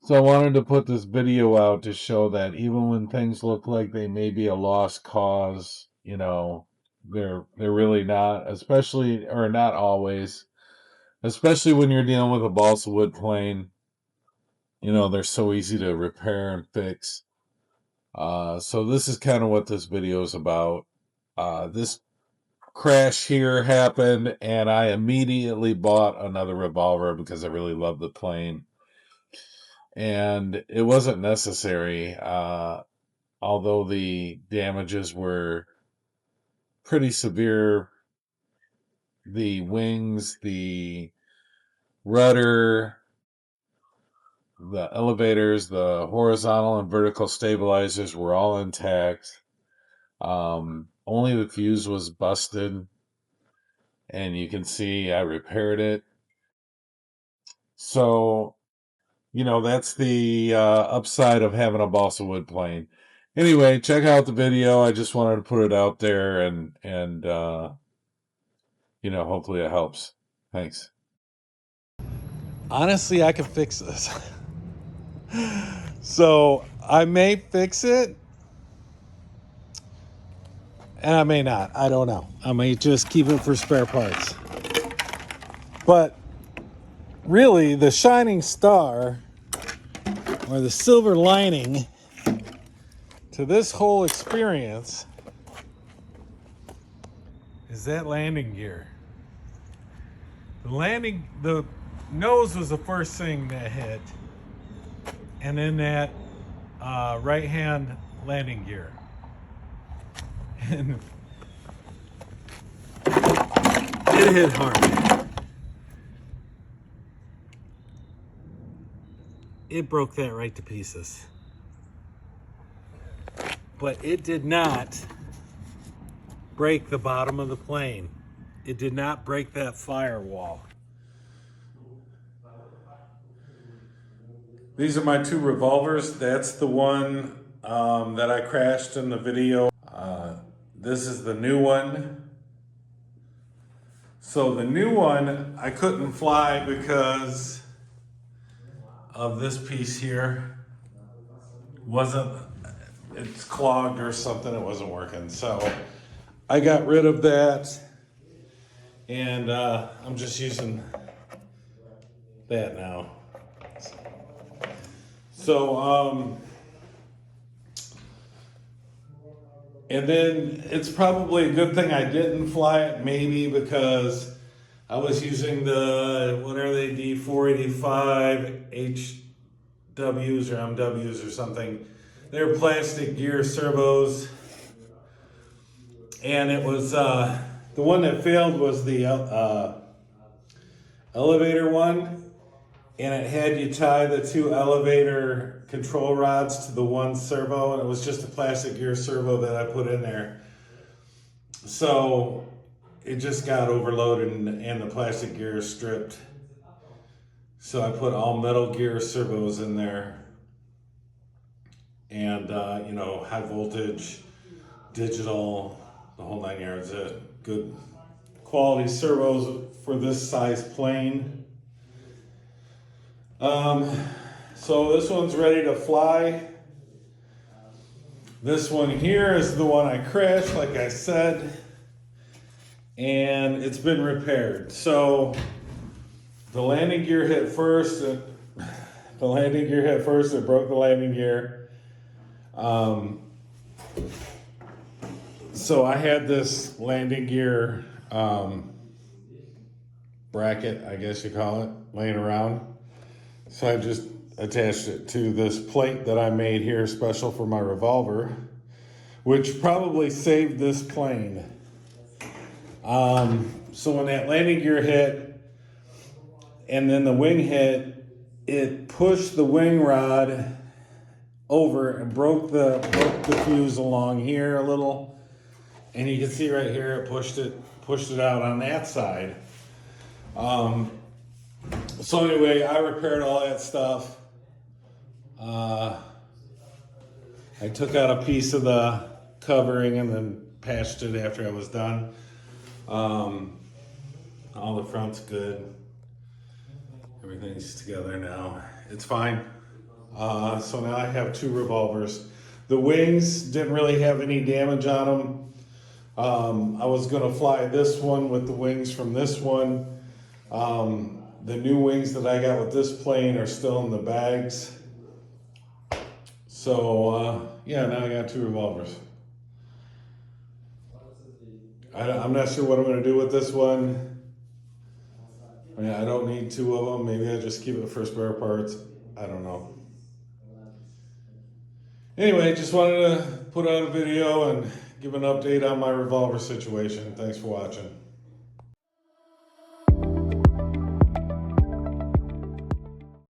So I wanted to put this video out to show that even when things look like they may be a lost cause, they're really not, especially, or not always, especially when you're dealing with a balsa wood plane. They're so easy to repair and fix. So this is kind of what this video is about. This crash here happened, and I immediately bought another Revolver because I really love the plane. And it wasn't necessary, although the damages were pretty severe. The wings, the rudder, the elevators, the horizontal and vertical stabilizers were all intact. Only the fuse was busted, and you can see I repaired it. So, that's the upside of having a balsa wood plane. Anyway, check out the video. I just wanted to put it out there, and hopefully it helps. Thanks. Honestly, I can fix this. So I may fix it, and I may not. I don't know. I may just keep it for spare parts. But really, the shining star, or the silver lining to this whole experience, is that landing gear. The nose was the first thing that hit, and then that right hand landing gear. And it hit hard. It broke that right to pieces. But it did not break the bottom of the plane. It did not break that firewall. These are my two Revolvers. That's the one that I crashed in the video. This is the new one. So the new one, I couldn't fly because of this piece here. It's clogged or something, it wasn't working. So I got rid of that, and I'm just using that now. So, and then it's probably a good thing I didn't fly it, maybe because I was using the, what are they, D485 HWs or MWs or something. They're plastic gear servos. And it was, the one that failed was the elevator one. And it had you tie the two elevator control rods to the one servo, and it was just a plastic gear servo that I put in there. So it just got overloaded, and the plastic gear stripped. So I put all metal gear servos in there, and high voltage, digital, the whole 9 yards. Good quality servos for this size plane. So this one's ready to fly. This one here is the one I crashed, like I said, and it's been repaired. So the landing gear hit first. It broke the landing gear. So I had this landing gear bracket, I guess you call it, laying around. So I just attached it to this plate that I made here special for my Revolver, which probably saved this plane. So when that landing gear hit and then the wing hit, it pushed the wing rod over and broke the fuse along here a little. And you can see right here, it pushed it out on that side. So anyway, I repaired all that stuff. I took out a piece of the covering and then patched it after I was done. All the front's good. Everything's together now. It's fine. So now I have 2 revolvers. The wings didn't really have any damage on them. I was gonna fly this one with the wings from this one. The new wings that I got with this plane are still in the bags. So yeah, now I got 2 revolvers. I'm not sure what I'm gonna do with this one. I mean, I don't need 2 of them. Maybe I just keep it for spare parts. I don't know. Anyway, just wanted to put out a video and give an update on my revolver situation. Thanks for watching.